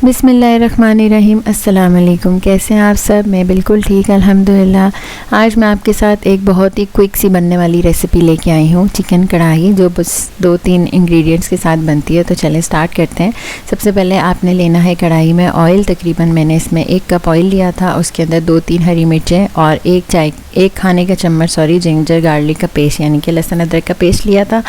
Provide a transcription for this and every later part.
बिस्मिल्लाहिर्रहमानिर्रहीम। अस्सलाम वालेकुम। कैसे हैं आप सब? मैं बिल्कुल ठीक अल्हम्दुलिल्लाह। आज मैं आपके साथ एक बहुत ही क्विक सी बनने वाली रेसिपी लेके आई हूँ, चिकन कढ़ाई, जो बस 2-3 इंग्रेडिएंट्स के साथ बनती है। तो चलें स्टार्ट करते हैं। सबसे पहले आपने लेना है कढ़ाई में ऑयल। तकरीबन मैंने इसमें 1 कप ऑयल लिया था। उसके अंदर 2-3 हरी मिर्चें और 1 खाने का चम्मच जिंजर गार्लिक का पेस्ट, यानी कि लहसुन अदरक का पेस्ट लिया था।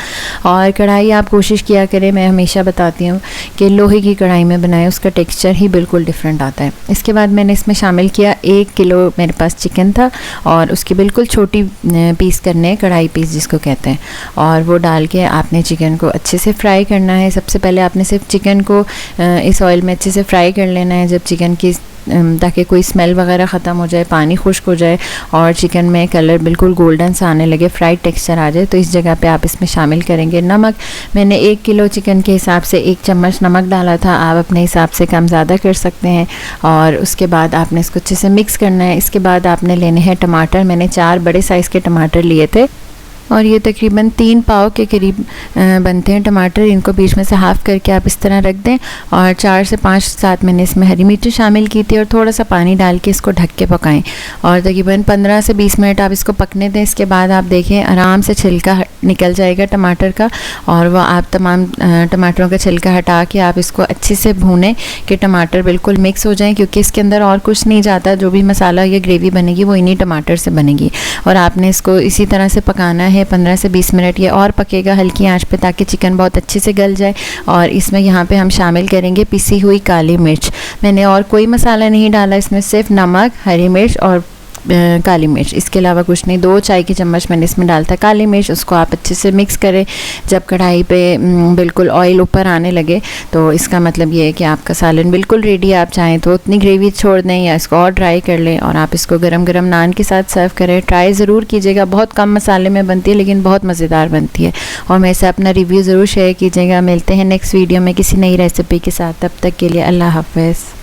और कढ़ाई आप कोशिश किया करें, मैं हमेशा बताती हूँ कि लोहे की कढ़ाई में बनाएं, उसका टेक्सचर ही बिल्कुल डिफरेंट आता है। इसके बाद मैंने इसमें शामिल किया 1 किलो मेरे पास चिकन था और उसकी बिल्कुल छोटी पीस करने, कढ़ाई पीस जिसको कहते हैं, और वो डाल के आपने चिकन को अच्छे से फ्राई करना है। सबसे पहले आपने सिर्फ चिकन को इस ऑयल में अच्छे से फ्राई कर लेना है, जब चिकन की ताकि कोई स्मेल वगैरह ख़त्म हो जाए, पानी खुश्क हो जाए और चिकन में कलर बिल्कुल गोल्डन सा आने लगे, फ्राइड टेक्सचर आ जाए। तो इस जगह पे आप इसमें शामिल करेंगे नमक। मैंने 1 किलो चिकन के हिसाब से 1 चम्मच नमक डाला था, आप अपने हिसाब से कम ज़्यादा कर सकते हैं। और उसके बाद आपने इसको अच्छे से मिक्स करना है। इसके बाद आपने लेने हैं टमाटर। मैंने 4 बड़े साइज़ के टमाटर लिए थे और ये तकरीबन 3 पाव के करीब बनते हैं टमाटर। इनको बीच में से हाफ़ करके आप इस तरह रख दें। और 4 से 5 साथ मैंने इसमें हरी मिर्च शामिल की थी और थोड़ा सा पानी डाल के इसको ढक के पकाएं और तकरीबन 15 से 20 मिनट आप इसको पकने दें। इसके बाद आप देखें आराम से छिलका निकल जाएगा टमाटर का, और वह आप तमाम टमाटरों का छिलका हटा के आप इसको अच्छे से भूनें कि टमाटर बिल्कुल मिक्स हो जाएँ, क्योंकि इसके अंदर और कुछ नहीं जाता। जो भी मसाला या ग्रेवी बनेगी वो इन्हीं टमाटर से बनेगी। और आपने इसको इसी तरह से पकाना है 15 से 20 मिनट। ये और पकेगा हल्की आंच पे, ताकि चिकन बहुत अच्छे से गल जाए। और इसमें यहाँ पे हम शामिल करेंगे पिसी हुई काली मिर्च। मैंने और कोई मसाला नहीं डाला, इसमें सिर्फ नमक, हरी मिर्च और काली मिर्च, इसके अलावा कुछ नहीं। 2 चाय के चम्मच मैंने इसमें डालता काली मिर्च। उसको आप अच्छे से मिक्स करें। जब कढ़ाई पे बिल्कुल ऑयल ऊपर आने लगे तो इसका मतलब ये है कि आपका सालन बिल्कुल रेडी है। आप चाहें तो उतनी ग्रेवी छोड़ दें या इसको और ड्राई कर लें और आप इसको गरम गरम नान के साथ सर्व करें। ट्राई ज़रूर कीजिएगा। बहुत कम मसाले में बनती है लेकिन बहुत मज़ेदार बनती है। और मेरे से अपना रिव्यू ज़रूर शेयर कीजिएगा। मिलते हैं नेक्स्ट वीडियो में किसी नई रेसिपी के साथ। तब तक के लिए अल्लाह हाफ़िज़।